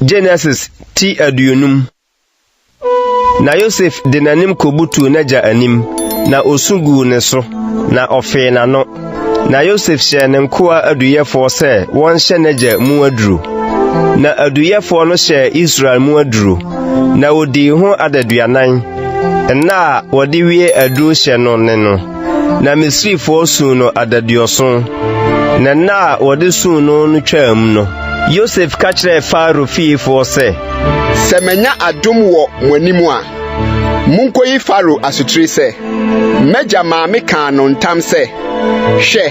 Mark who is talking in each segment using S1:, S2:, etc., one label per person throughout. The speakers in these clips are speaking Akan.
S1: Genesis ti aduonum. Na Yosef de nanim kobutu n'agya anim, na osugu ne so, na ofe n'ano. Na Yosef hyɛ ne nkoa aduyɛfo sɛ wɔnhyɛ n'agya mu aduru. Na aduyɛfo no hyɛ Israel mu aduru. Na odi ho adaduanan. Na wɔde wie aduru hyɛ no ne no. Na Misrifo su no adaduoson. Na wɔde su no no twam no. Yosef ka kyerɛ Faro fiifo sɛ,
S2: "Sɛ manya adom wɔ mo anim a, munkoyi Faro asotiri sɛ, m'agya maame kaa no ntam sɛ, hwɛ,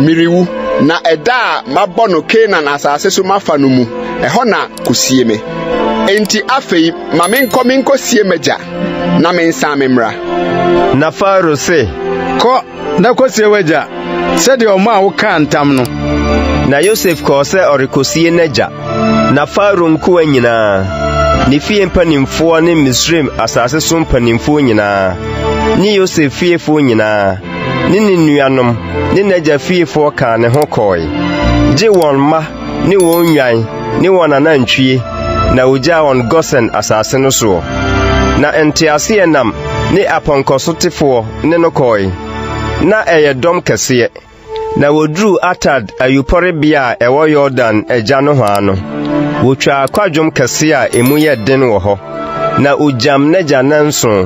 S2: miriwu, na ɛda a mabɔ no Canaan asase so mafa no mu, ɛhɔ na kosie me. Enti afei, ma menkɔsie m'agya, na mensan me mmra."
S1: Na Faro sɛ,
S3: "Kɔ na kosie w'agya, sɛdeɛ ɔma a wokaa ntam no."
S1: Na Yosef kɔɔ sɛ ɔrekosie n'agya. Na Faro nkoa nyinaa, ne fie mpanimfoɔ ne Misraim asase so mpanimfoɔ nyinaa, ne Yosef fiefoɔ nyinaa, ne nuanom, ne n'agya fiefoɔ kaa ne ho kɔe, gye wɔn mma ne wɔn nwan ne wɔn anantwie, na ogyaa wɔn Gosen asase no soɔ. Na nteaseɛnam ne apɔnkɔsotefoɔ ne no kɔe, na ɛyɛ dɔm kɛseɛ. Na woduru Atad ayuporebea a ɛwɔ Yordan agya no hɔ ano. Wotwa akwadwom kɛse a emu yɛ den wɔ hɔ. Na ogyam n'agya nanson.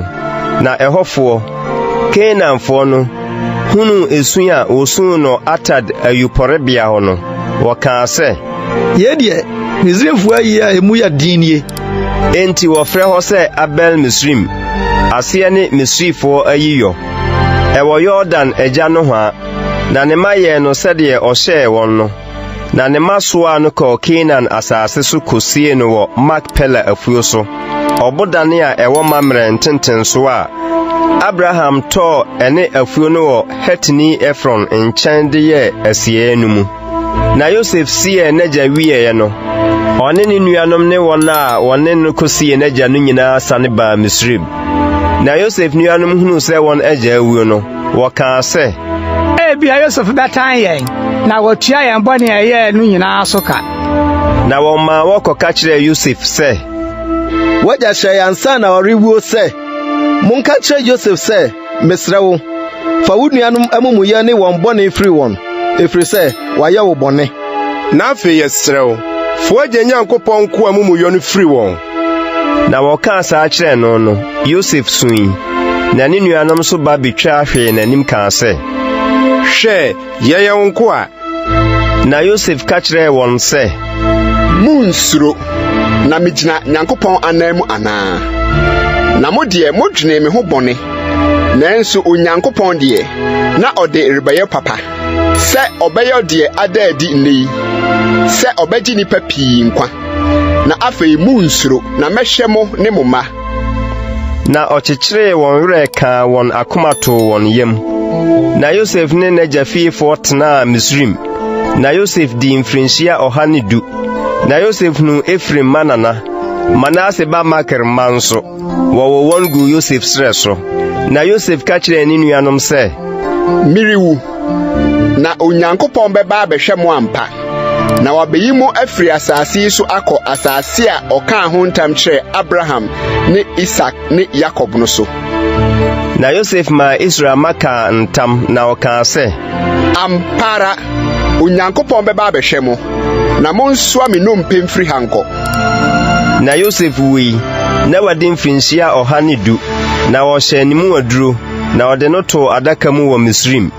S1: Na ɛhɔfoɔ, Canaanfoɔ no, hunu esu a wosu no Atad ayuporebea hɔ no, wɔkaa sɛ,
S3: "Yɛdeɛ, Misraimfoɔ ayi a emu yɛ din nie."
S1: Enti wɔfrɛ hɔ sɛ Abel Misrim, aseɛ ne Misrifoɔ ayiyɔ. Ɛwɔ Yordan agya no hɔ a, na ne ma yɛ no sɛdeɛ ɔhyɛɛ wɔn no. Na ne ma soa no kɔɔ Canaan asase so kosie no wɔ Makpela afuo so. Ɔbodane a ɛwɔ mammerɛ ntenten so a Abraham tɔɔ ɛne afuo no wɔ Hetini Efron nkyɛn de yɛ asiɛ no mu. Na Yosef siɛ n'agya wieɛ no, ɔne ne nuanom ne wɔn a wɔne no kosie n'agya no nyinaa sane baa Misraim. Na Yosef nuanom hunu sɛ wɔn agya awuo no, wɔkaa sɛ,
S4: "Ebia Yosef bɛtan yɛn, na wɔtua yɛn bɔne a ɛyɛɛ no nyinaa so ka."
S1: Na wɔmaa wɔkɔka kyerɛ Yosef sɛ,
S5: "Wagya hyɛ yɛn ansa na ɔrewuo sɛ, monka kyerɛ Yosef sɛ, mesrɛ wo, fa wo nuanom amumuyɛ ne wɔn bɔne firi wɔn, ɛfiri sɛ wɔayɛ wo bɔne.
S2: Na afei yɛsrɛ wo, fa w'agya Nyankopɔn nko amumuyɛ no firi wɔn."
S1: Na wɔkaa saa kyerɛ no no, Yosef sui. Na ne nuanom nso ba betwa hwee n'anim kaa sɛ,
S2: "Hwɛ, yɛyɛ wo nko a."
S1: Na Yosef ka kyerɛɛ wɔn sɛ,
S2: "Munnsuro, na migyina Nyankopɔn anan mu anaa? Na mo deɛ modwene me ho bɔne, nanso Onyankopɔn deɛ, na ɔde rebɛyɛ papa, sɛ ɔbɛyɛ deɛ ada adi nnɛ yi, sɛ ɔbɛgye nnipa pii nkwa. Na afei munnsuro, na mɛhyɛ mo ne mo mma."
S1: Na ɔkyekyeree wɔn werɛ kaa wɔn akoma too wɔn yam. Na Yosef ne n'agya fiefoɔ tenaa Misraim. Na Yosef di mfirinhyia 110. Na Yosef nu Efraim ma nana, Manase ba Makir ma nso, wɔwɔ wɔn gu Yosef serɛ so. Na Yosef ka kyerɛɛ ne nuanom sɛ,
S2: "Miriwu, na Onyankopɔn bɛba abɛhwɛ mo ampa, na wabeyi mo afiri asase yi so akɔ asase a ɔkaa ho ntam kyerɛ Abraham ne Isak ne Yakob no so."
S1: Na Yosef ma Israel maka ntam na ɔkaa sɛ,
S2: "Ampara, Onyankopɔn bɛba abɛhwɛ mo, na monsoa me nnompe mfiri ha nkɔ."
S1: Na Yosef wui, na wadi mfirinhyia 110, na wɔhyɛ ne mu aduro, na ɔde no too adaka mu wɔ Misraim.